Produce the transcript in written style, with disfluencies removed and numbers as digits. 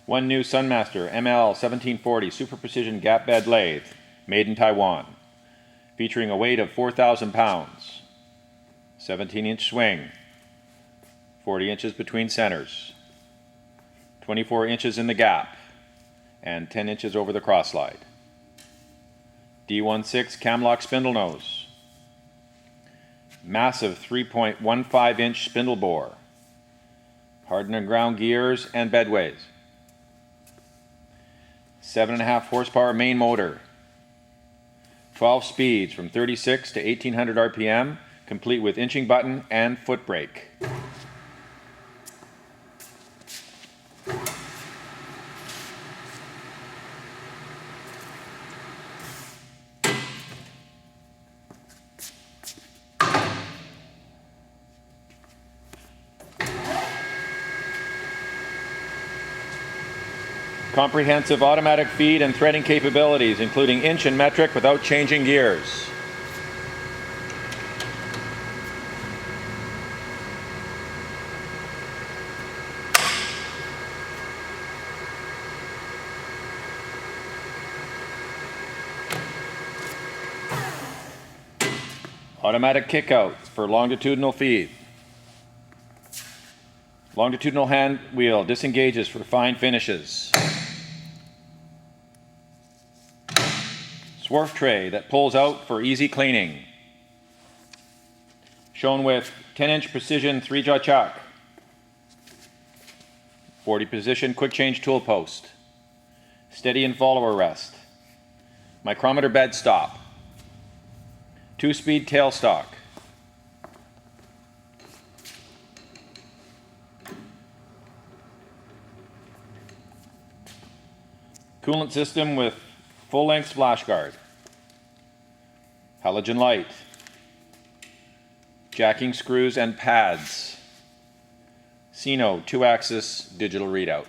One new Sunmaster ML 1740 Super Precision Gap Bed Lathe, made in Taiwan, featuring a weight of 4,000 pounds, 17-inch swing, 40 inches between centers, 24 inches in the gap, and 10 inches over the cross slide. D16 camlock spindle nose, massive 3.15-inch spindle bore, hardened and ground gears and bedways, 7.5 horsepower main motor, 12 speeds from 36 to 1800 RPM, complete with inching button and foot brake. Comprehensive automatic feed and threading capabilities, including inch and metric without changing gears. Automatic kickout for longitudinal feed. Longitudinal hand wheel disengages for fine finishes. Swarf tray that pulls out for easy cleaning. Shown with 10-inch precision 3-jaw chuck. 40 position quick change tool post. Steady and follower rest. Micrometer bed stop. 2-speed tailstock. Coolant system with full-length splash guard. Halogen light. Jacking screws and pads. Sino 2-axis digital readout.